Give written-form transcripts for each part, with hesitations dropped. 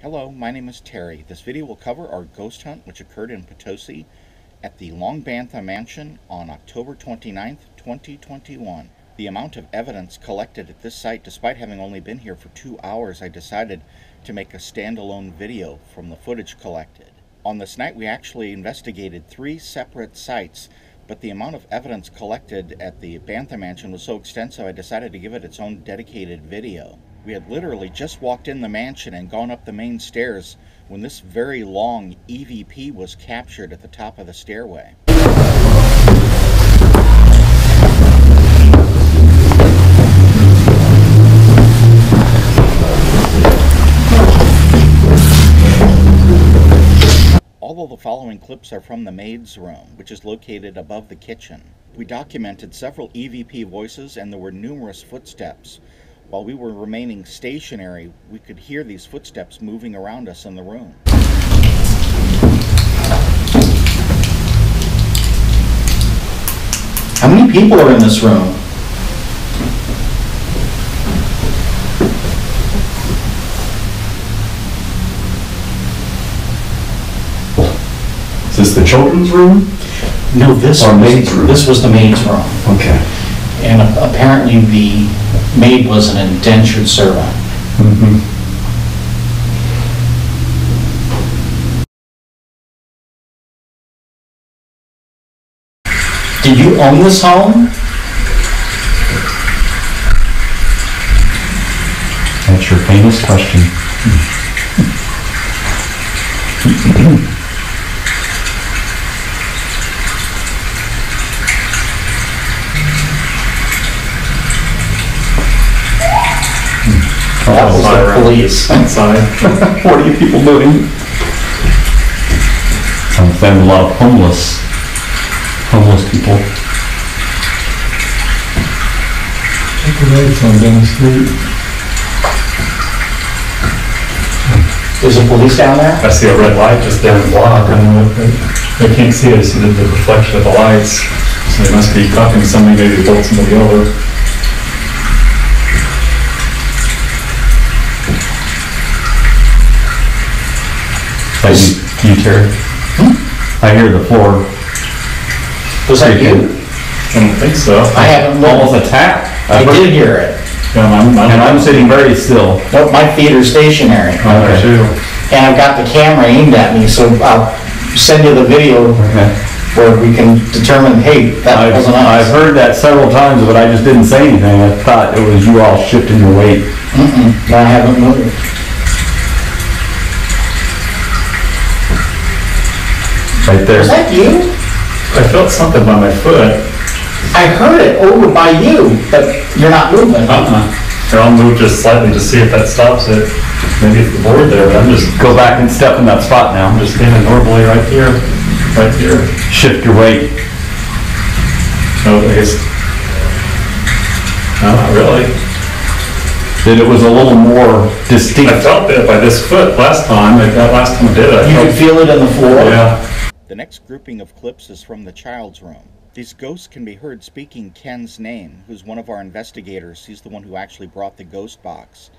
Hello, my name is Terry. This video will cover our ghost hunt which occurred in Potosi at the Banta Mansion on October 29th, 2021. The amount of evidence collected at this site, despite having only been here for 2 hours, I decided to make a standalone video from the footage collected. On this night we actually investigated 3 separate sites, but the amount of evidence collected at the Banta Mansion was so extensive I decided to give it its own dedicated video. We had literally just walked in the mansion and gone up the main stairs when this very long EVP was captured at the top of the stairway. All of the following clips are from the Maids Room, which is located above the kitchen. We documented several EVP voices and there were numerous footsteps. While we were remaining stationary, we could hear these footsteps moving around us in the room. How many people are in this room? Is this the children's room? No, this was the maid's room. Okay. And apparently the maid was an indentured servant. Mm-hmm. Did you own this home? That's your famous question. That was the police. Outside. What are you people doing? I'm finding a lot of homeless people. Take the lights on down the street. Is the police down there? I see a red light just down the block. I don't know if they can't see it. I see the reflection of the lights. So they must be cuffing somebody, maybe pulled somebody over. You, Terry? I hear the floor. Was that you? I don't think so. I haven't Almost a tap. I did hear it. Yeah, I'm sitting very still. Nope, my feet are stationary. Okay. Too. And I've got the camera aimed at me, so I'll send you the video where we can determine, hey, that wasn't us. I've heard that several times, but I just didn't say anything. I thought it was you all shifting your weight. I haven't moved. Right there. Was that you? I felt something by my foot. I heard it over by you, but you're not moving. Here, I'll move just slightly to see if that stops it. Maybe it's the board there, but I'm just... Go back and step in that spot now. I'm just standing normally right here. Right here. Shift your weight. No, I guess... No, not really. That it was a little more distinct. I felt it by this foot last time. Last time I did it. You could feel it in the floor? Yeah. The next grouping of clips is from the child's room. These ghosts can be heard speaking Ken's name, who's one of our investigators. He's the one who actually brought the ghost box.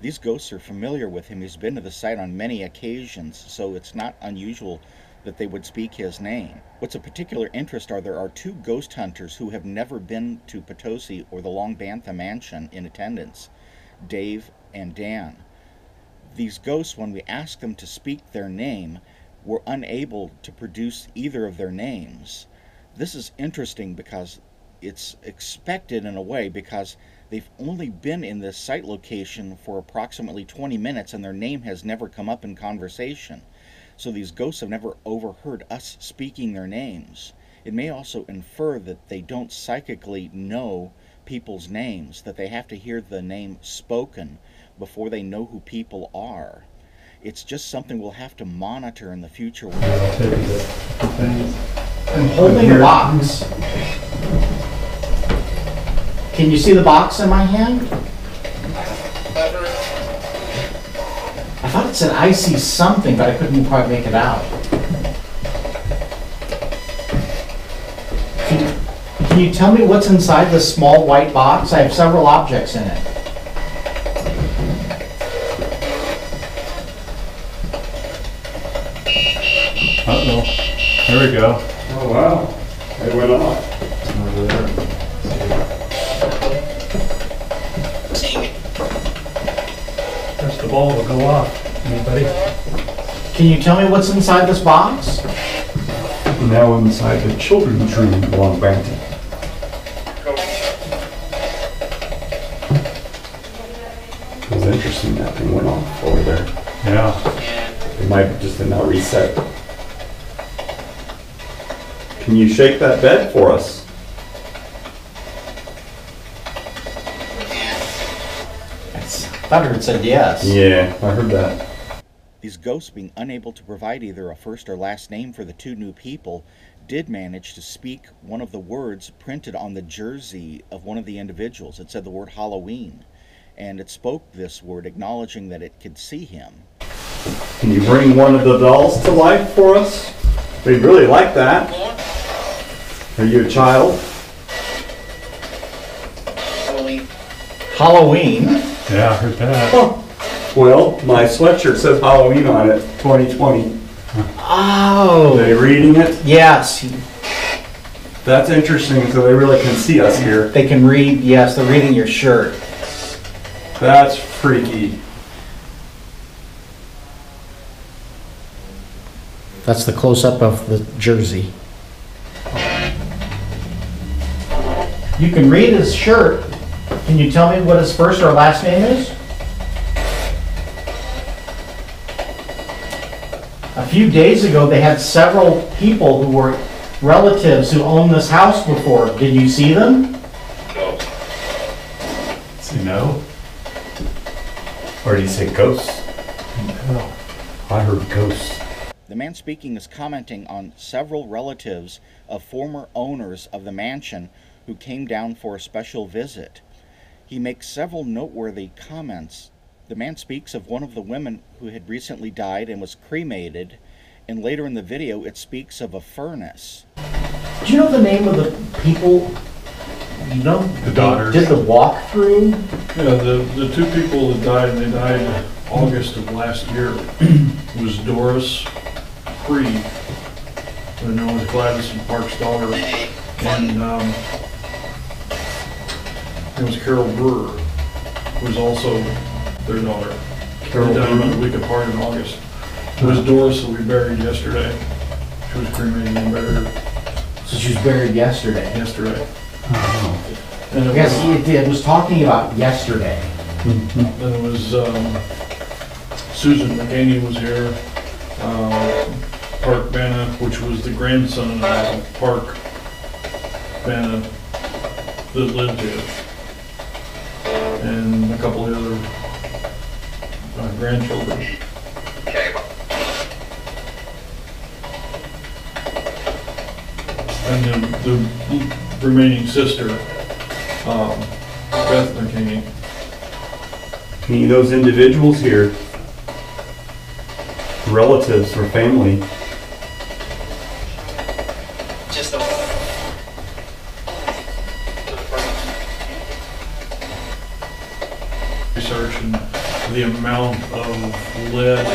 These ghosts are familiar with him. He's been to the site on many occasions, so it's not unusual that they would speak his name. What's of particular interest are there are 2 ghost hunters who have never been to Potosi or the Banta Mansion in attendance, Dave and Dan. These ghosts, when we asked them to speak their name, were unable to produce either of their names. This is interesting because it's expected in a way, because they've only been in this site location for approximately 20 minutes and their name has never come up in conversation. So these ghosts have never overheard us speaking their names. It may also infer that they don't psychically know people's names, that they have to hear the name spoken before they know who people are. It's just something we'll have to monitor in the future. I'm holding a box. Can you see the box in my hand? I thought it said I see something, but I couldn't quite make it out. Can you tell me what's inside this small white box? I have several objects in it. Uh-oh. There we go. Oh, wow. It went off. Over there. Press the ball, it'll go off. Anybody? Can you tell me what's inside this box? Now inside the children's room along Banta. It was interesting that thing went off over there. Yeah. It might just have not reset. Can you shake that bed for us? Thunder said yes. Yeah, I heard that. These ghosts, being unable to provide either a first or last name for the two new people, did manage to speak one of the words printed on the jersey of one of the individuals. It said the word Halloween, and it spoke this word, acknowledging that it could see him. Can you bring one of the dolls to life for us? We'd really like that. Are you a child? Halloween? Yeah, I heard that. Oh. Well, my sweatshirt says Halloween on it, 2020. Oh. Are they reading it? Yes. That's interesting, so they really can see us here. They can read, yes, they're reading your shirt. That's freaky. That's the close-up of the jersey. You can read his shirt. Can you tell me what his first or last name is? A few days ago, they had several people who were relatives who owned this house before. Did you see them? Does he know? Or did he say ghosts? No. I heard ghosts. The man speaking is commenting on several relatives of former owners of the mansion who came down for a special visit. He makes several noteworthy comments. The man speaks of one of the women who had recently died and was cremated, and later in the video it speaks of a furnace. Do you know the name of the people? You know, The daughters. did the walkthrough? Yeah, the two people that died, and they died August of last year, was Doris Creed, known as Gladys and Park's daughter, and it was Carol Brewer, who was also their daughter. Carol They died Brewer? about a week apart in August. It was Doris that we buried yesterday. She was cremated and buried So she was buried yesterday. yesterday. Oh. And it Yes, was, it was talking about yesterday. then it was Susan McCaney was here. Park Banta, which was the grandson of Park Banta that lived here. And a couple of other grandchildren. And then the remaining sister, Beth McCaney. Any of those individuals here, relatives or family, Just a research and the amount of lead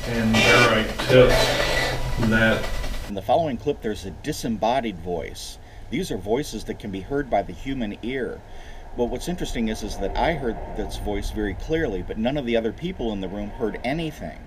and barite tips that In the following clip, there's a disembodied voice. These are voices that can be heard by the human ear. But what's interesting is that I heard this voice very clearly, but none of the other people in the room heard anything.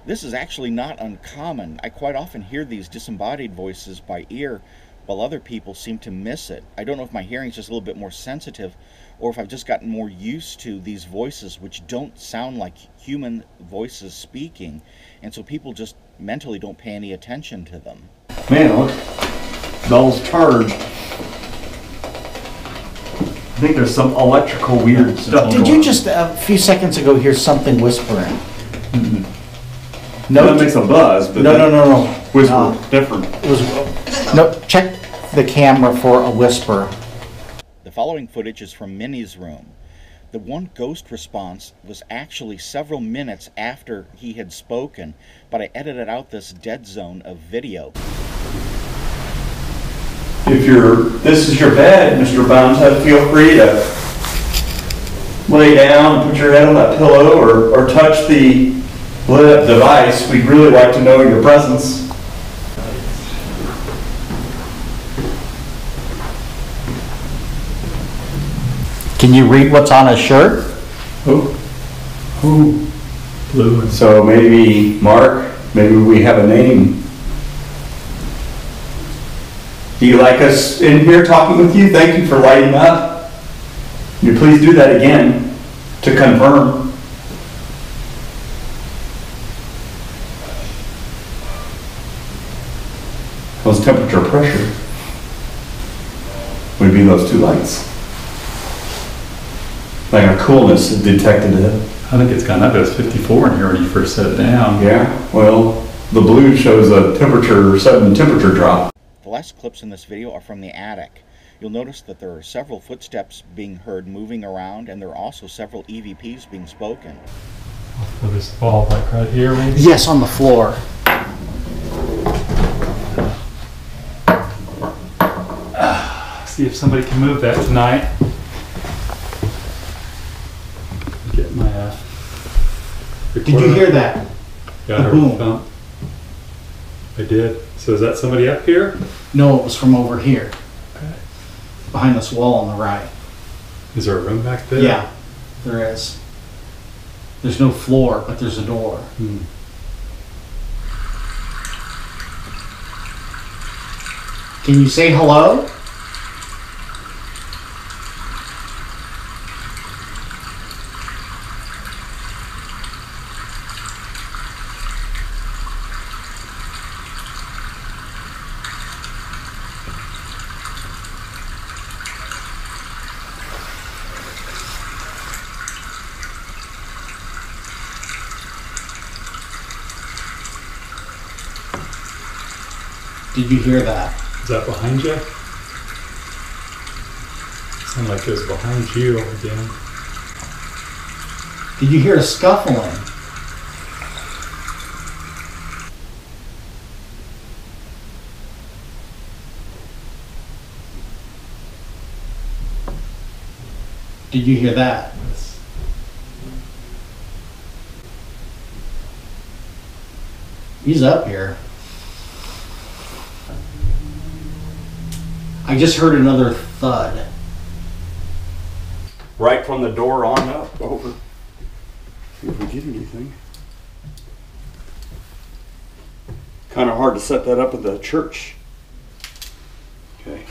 This is actually not uncommon. I quite often hear these disembodied voices by ear, while other people seem to miss it. I don't know if my hearing is just a little bit more sensitive, or if I've just gotten more used to these voices, which don't sound like human voices speaking, and so people just mentally don't pay any attention to them. man, look, bell's charged. I think there's some electrical weird stuff. Did you just a few seconds ago hear something whispering? No, that makes a buzz, but No. whisper, No. different. It was no. Check the camera for a whisper. The following footage is from Minnie's room. The one ghost response was actually several minutes after he had spoken, but I edited out this dead zone of video. If this is your bed, Mr. Banta, feel free to lay down and put your head on that pillow or touch the lit up device. We'd really like to know your presence. Can you read what's on his shirt? Oh, blue. So maybe, Mark, maybe we have a name. Do you like us in here talking with you? Thank you for lighting up. Will you please do that again to confirm? Those temperature pressure would be those two lights. Like a coolness detected it. I think it's gone up. It was 54 in here when you first set it down. Yeah, well, the blue shows a sudden temperature drop. The last clips in this video are from the attic. You'll notice that there are several footsteps being heard moving around, and there are also several EVPs being spoken. So this ball like right here, maybe? Yes, on the floor. See if somebody can move that tonight. Get my Did you hear that? Got her boom. thump. I did. So is that somebody up here? No, it was from over here, Okay. behind this wall on the right. Is there a room back there? Yeah, there is. There's no floor, but there's a door. Hmm. Can you say hello? Did you hear that? Is that behind you? Sound like it was behind you again. Did you hear a scuffling? Did you hear that? He's up here. I just heard another thud. Right from the door on up, over. See if we get anything. Kind of hard to set that up at the church. Okay.